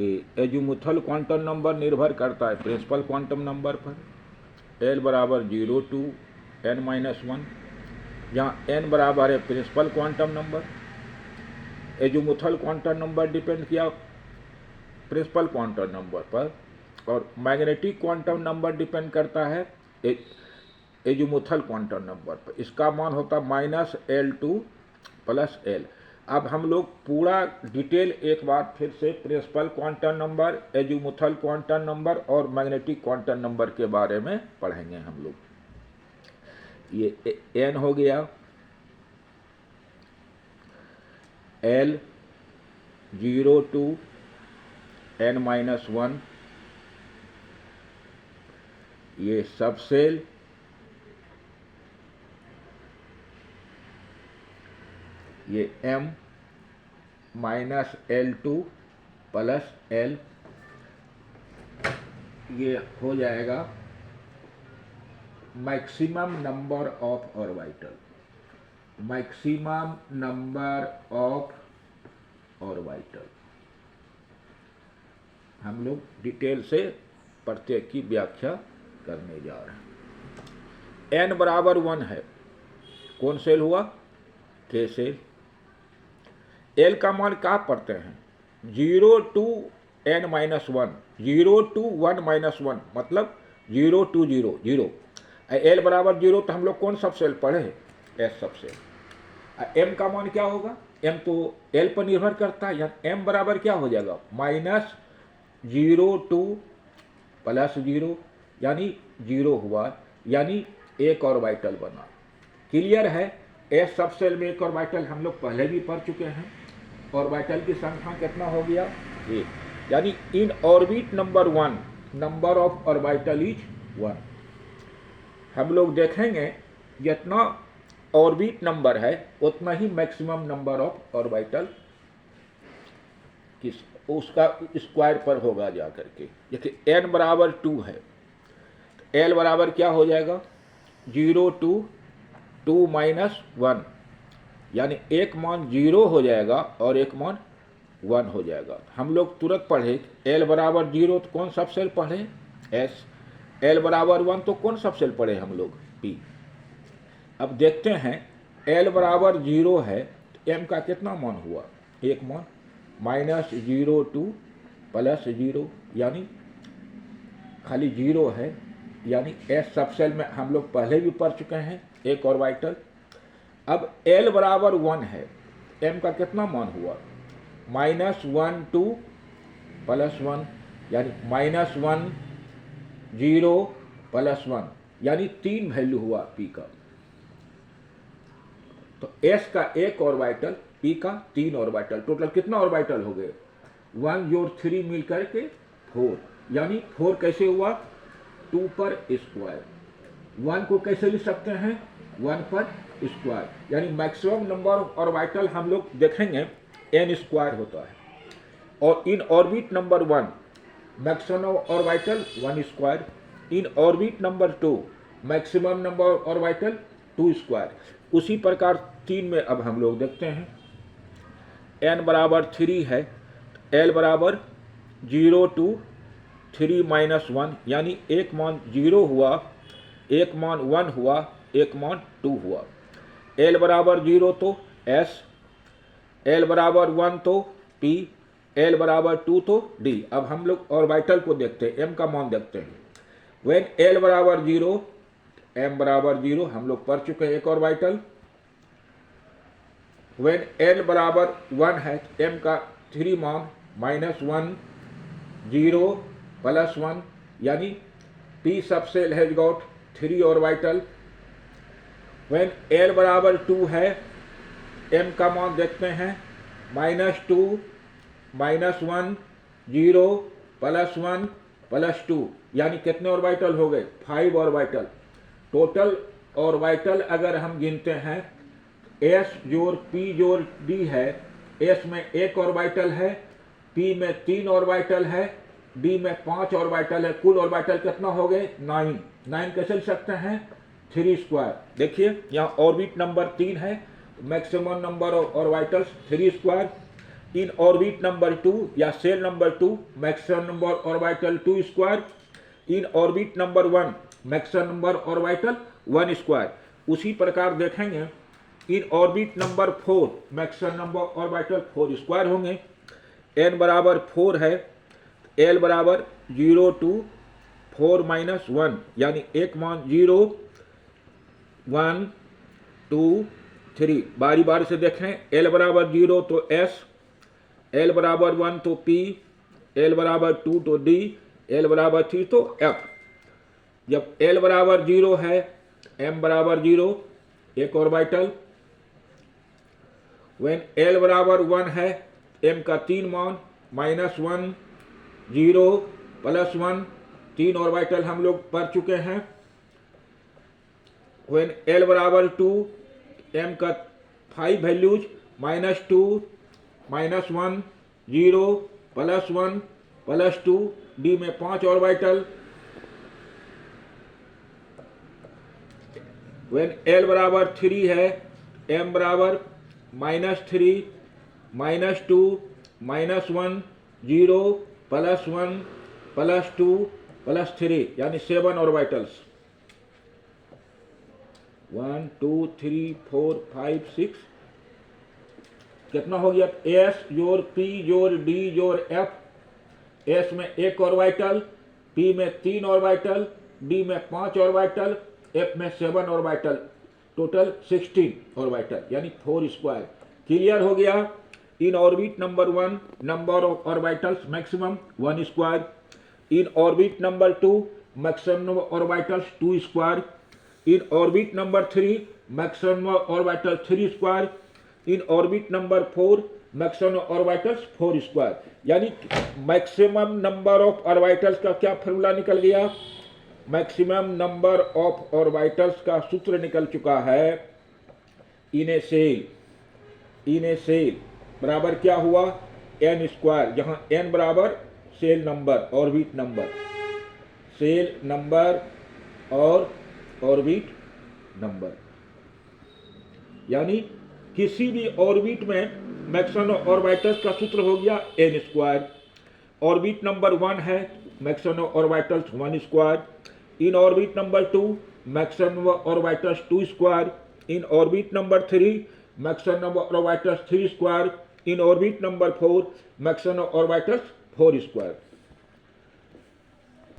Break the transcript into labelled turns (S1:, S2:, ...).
S1: कि azimuthal quantum number निर्भर करता है प्रिंसिपल क्वांटम नंबर पर। L बराबर 0 to n-1, जहाँ n बराबर है principal quantum number. Azimuthal quantum number depend किया प्रिंसिपल क्वांटम नंबर पर, और मैग्नेटिक क्वांटम नंबर डिपेंड करता है एजीमुथल क्वांटम नंबर पर। इसका मान होता -L2 + L। अब हम लोग पूरा डिटेल एक बार फिर से principal quantum number, azimuthal quantum number और मैग्नेटिक क्वांटम नंबर के बारे में पढ़ेंगे हम लोग। ये n हो गया, L 0 to n-1, ये सबसेल, ये m -L2 + L, ये हो जाएगा maximum number of orbital. Maximum number of orbital हम लोग डिटेल से प्रत्येक की व्याख्या करने जा रहे हैं। n बराबर 1 है, कौन सेल हुआ? K cell. L का मान क्या पढ़ते हैं? 0 to n-1, 0 to 1-1, मतलब 0 to 0, 0। L बराबर 0 तो हम लोग कौन सबसेल पढ़े? S subshell. M का मान क्या होगा? M तो L पर निर्भर करता है, यहाँ M बराबर क्या हो जाएगा? -0 to +0, यानी 0 हुआ, यानी एक ऑर्बिटल बना। क्लियर है? S सबसेल में एक ऑर्बिटल हम लोग पहले भी पढ़ चुके हैं। ऑर्बिटल की संख्या कितना हो गया? 1, यानी इन orbit number 1 number of orbital is 1। हम लोग देखेंगे जितना ऑर्बिट नंबर है उतना ही मैक्सिमम नंबर ऑफ ऑर्बिटल किस उसका स्क्वायर पर होगा जा करके। देखिए n बराबर 2 है, तो L बराबर क्या हो जाएगा? 0 to 2-1, यानी एक मान 0 हो जाएगा और एक मान 1 हो जाएगा। हम लोग तुरंत पढ़े L बराबर 0 तो कौन सबसेल पढ़े? S। L बराबर 1 तो कौन सबसेल पढ़े हम लोग? P। अब देखते हैं L बराबर 0 है तो M का कितना मान हुआ? एक मान, -0 to +0, यानी खाली 0 है, यानी S सबसेल में हम लोग पहले भी पढ़ चुके हैं एक ऑर्बिटल। अब L बराबर 1 है, M का कितना मान हुआ? -1 to +1, यानी -1 0 +1, यानी 3 वैल्यू हुआ P का। तो S का एक ऑर्बिटल, P का 3 ऑर्बिटल, टोटल कितना ऑर्बिटल हो गए? 1 जोड़ 3 मिल करके 4, यानी 4 कैसे हुआ? 2 पर स्क्वायर। 1 को कैसे लिख सकते हैं? 1 पर स्क्वायर, यानी मैक्सिमम नंबर ऑफ ऑर्बिटल हम लोग देखेंगे n स्क्वायर होता है। और इन orbit number 1 maximum orbital 1 square, in orbit number 2 maximum number orbital 2 square. उसी प्रकार 3 में अब हम लोग देखते हैं n बराबर 3 है, L बराबर 0 to 3-1, यानी एक मान 0 हुआ, एक मान 1 हुआ, एक मान 2 हुआ। L बराबर 0 तो S, L बराबर 1 तो P, L बराबर 2 तो D। अब हम लोग ऑर्बिटल को देखते हैं, M का मान देखते हैं। When L बराबर 0, M बराबर 0 हम लोग पढ़ चुके हैं एक ऑर्बिटल। When L बराबर 1 है तो M का 3 मान -1 0 +1, यानी P subshell has got 3 orbital. When L बराबर 2 है, M का मान देखते हैं -2 -1 0 +1 +2, यानी कितने ऑर्बिटल हो गए? 5 ऑर्बिटल। टोटल ऑर्बिटल अगर हम गिनते हैं S जोड़ P जोड़ D है, S में एक ऑर्बिटल है, P में 3 ऑर्बिटल है, D में 5 ऑर्बिटल है। कुल ऑर्बिटल कितना हो गए? 9। 9 कैसे लिख सकते हैं? 3 स्क्वायर। देखिए यहाँ ऑर्बिट नंबर 3 है, maximum number of orbitals 3 square. In orbit number 2 या shell number 2 maximum number orbital 2 square, in orbit number 1 maximum number orbital 1 square. उसी प्रकार देखेंगे in orbit number 4 maximum number orbital 4 square होंगे। n बराबर 4 है, l बराबर 0 to 4 minus 1 यानी एक मान 0 1 2 3। बारी बारी से देखें, l बराबर 0 तो s, l बराबर 1 तो p, l बराबर 2 तो d, l बराबर 3 तो f। जब l बराबर 0 है, m बराबर 0 एक ऑर्बिटल, व्हेन l बराबर 1 है, m का 3 मान -1 0 +1 3 ऑर्बिटल हम लोग पढ़ चुके हैं। व्हेन l बराबर 2, m का 5 वैल्यूज -2 -1 0 +1 +2, d में 5 ऑर्बिटल। व्हेन l बराबर 3 है, m बराबर -3 -2 -1 0 +1 +2 +3 यानी 7 ऑर्बिटल्स। 1 2 3 4 5 6 कितना हो गया? एस जोड़ पी जोड़ डी जोड़ एफ। एस में एक ऑर्बिटल, पी में 3 ऑर्बिटल, डी में 5 ऑर्बिटल, एफ में 7 ऑर्बिटल, टोटल 16 ऑर्बिटल यानी 4 स्क्वायर। क्लियर हो गया? इन orbit number 1 number of orbitals maximum 1 square, in orbit number 2 maximum number orbitals 2 square, in orbit number 3 maximum orbital 3 square, in orbit number 4 maximum orbitals 4 square. यानी maximum number of orbitals का क्या formula निकल गया? Maximum number of orbitals का सूत्र निकल चुका है इन ए सेल बराबर क्या हुआ? n स्क्वायर, जहां n बराबर shell number orbit number, shell number और ऑर्बिट नंबर। यानी किसी भी ऑर्बिट में मैक्सिमम ऑर्बिटल्स का सूत्र हो गया n स्क्वायर। ऑर्बिट नंबर 1 है, maximum orbitals 1 square, in orbit number 2 maximum orbitals 2 square, in orbit number 3 maximum orbitals 3 square, in orbit number 4 maximum orbitals 4 square.